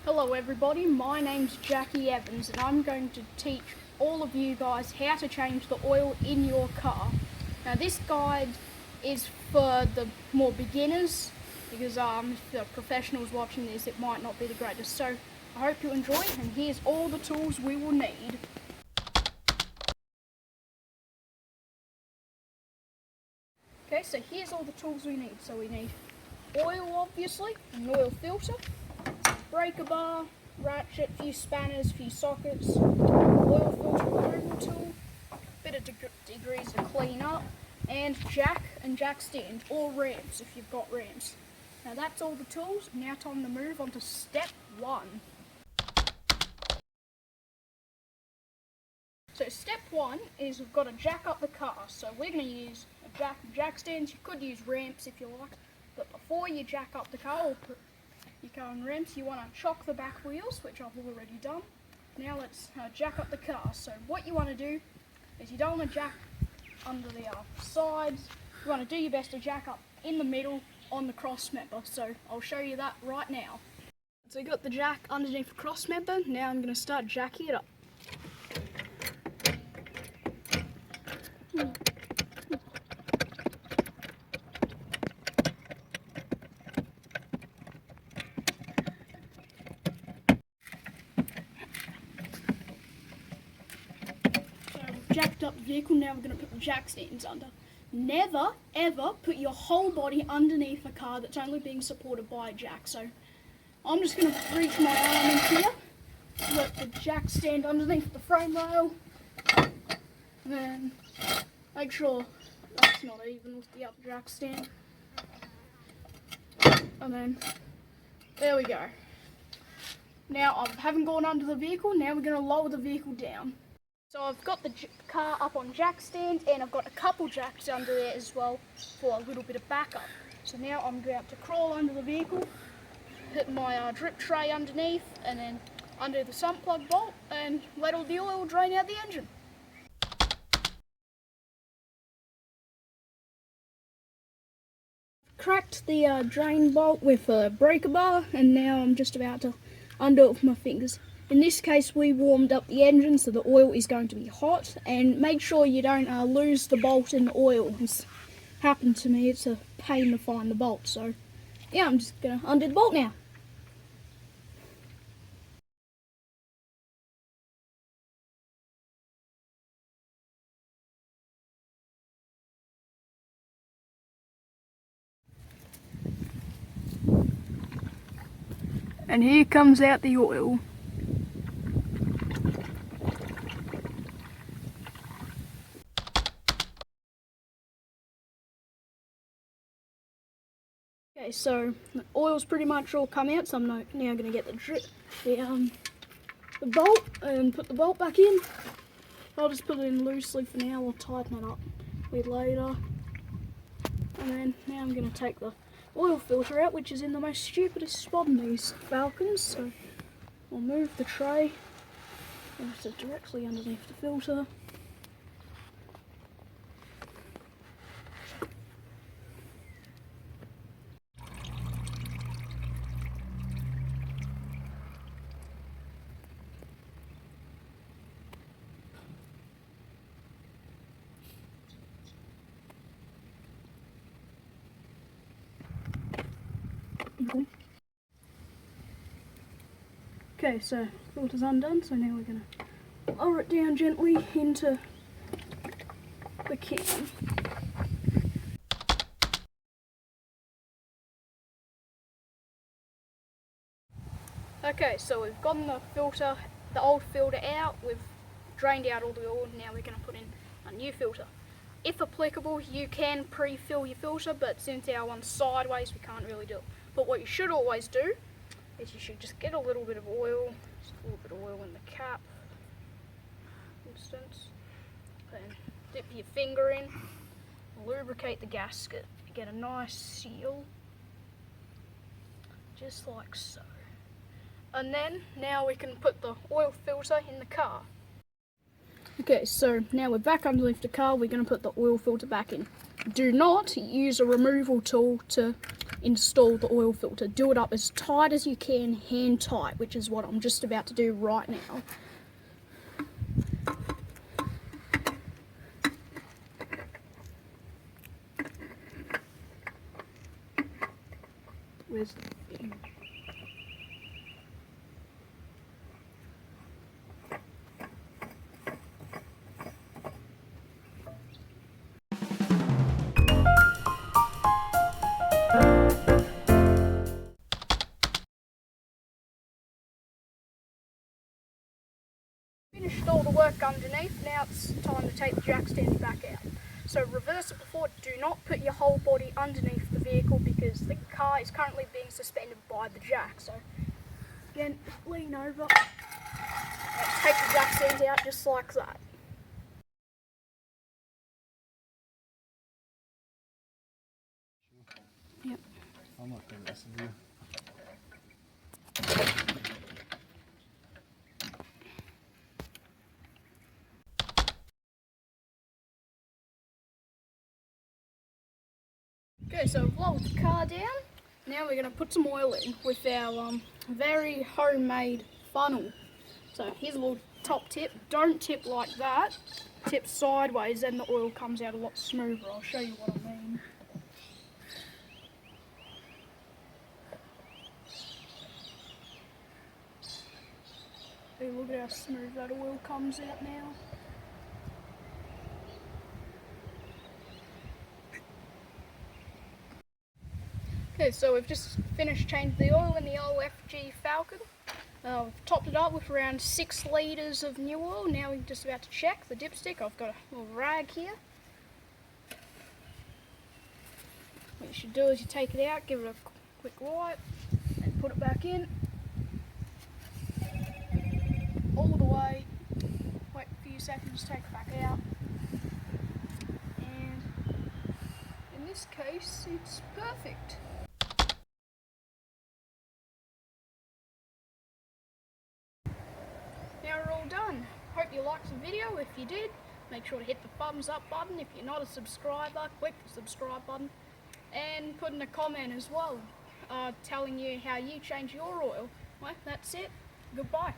Hello everybody, my name's Jackie Evans and I'm going to teach all of you guys how to change the oil in your car. Now this guide is for the more beginners because if the professionals watching this it might not be the greatest. So I hope you enjoy and here's all the tools we will need. Okay, so here's all the tools we need. So we need oil obviously, an oil filter, breaker bar, ratchet, few spanners, few sockets, oil filter removal tool, bit of degrees to clean up, and jack and jack stand, or rams if you've got rams. Now that's all the tools. Now time to move on to step one. So step one is we've got to jack up the car. So we're going to use a jack stands. You could use ramps if you like, but before you jack up the car or put your car on ramps, you want to chock the back wheels, which I've already done. Now let's jack up the car. So what you want to do is you don't want to jack under the sides. You want to do your best to jack up in the middle on the cross member. So I'll show you that right now. So you got the jack underneath the cross member. Now I'm going to start jacking it up. Jacked up the vehicle, now we're going to put the jack stands under. Never ever put your whole body underneath a car that's only being supported by a jack. So I'm just going to reach my arm in here, let the jack stand underneath the frame rail, and then make sure that's not even with the other jack stand. And then there we go. Now I haven't gone under the vehicle, now we're going to lower the vehicle down. So I've got the car up on jack stands and I've got a couple jacks under there as well for a little bit of backup. So now I'm going to crawl under the vehicle, put my drip tray underneath and then under the sump plug bolt and let all the oil drain out the engine. Cracked the drain bolt with a breaker bar and now I'm just about to undo it with my fingers. In this case we warmed up the engine so the oil is going to be hot, and make sure you don't lose the bolt in the oil. It's happened to me, it's a pain to find the bolt, so yeah, I'm just going to undo the bolt now. And here comes out the oil. Okay, so the oil's pretty much all come out, so I'm now going to get the bolt and put the bolt back in. I'll just put it in loosely for now, I'll tighten it up a bit later. And then now I'm going to take the oil filter out, which is in the most stupidest spot in these Falcons. So I'll move the tray, put it directly underneath the filter. Okay, so filter's undone, so now we're going to lower it down gently into the can. Okay, so we've gotten the filter, the old filter out, we've drained out all the oil, now we're going to put in a new filter. If applicable, you can pre-fill your filter, but since our one's sideways, we can't really do it. But what you should always do is you should just get a little bit of oil, just a little bit of oil in the cap, for instance, then dip your finger in, lubricate the gasket, you get a nice seal, just like so. And then, now we can put the oil filter in the car. Okay, so now we're back underneath the car, we're going to put the oil filter back in. Do not use a removal tool to install the oil filter. Do it up as tight as you can, hand tight, which is what I'm just about to do right now. Where's the thing? Finished all the work underneath, now it's time to take the jack stands back out. So reverse it before, do not put your whole body underneath the vehicle because the car is currently being suspended by the jack. So again, lean over, take the jack stands out just like that. Yep. I'm not going to mess with you. Okay, so I've lowered the car down. Now we're going to put some oil in with our very homemade funnel. So here's a little top tip. Don't tip like that. Tip sideways, then the oil comes out a lot smoother. I'll show you what I mean. Hey, look at how smooth that oil comes out now. Okay, so we've just finished changing the oil in the old FG Falcon. We've topped it up with around 6 litres of new oil. Now we're just about to check the dipstick. I've got a little rag here. What you should do is you take it out, give it a quick wipe, and put it back in. All the way. Wait a few seconds, take it back out. And in this case, it's perfect. Now we're all done. Hope you liked the video. If you did, make sure to hit the thumbs up button. If you're not a subscriber, click the subscribe button. And put in a comment as well, telling you how you change your oil. Well, that's it. Goodbye.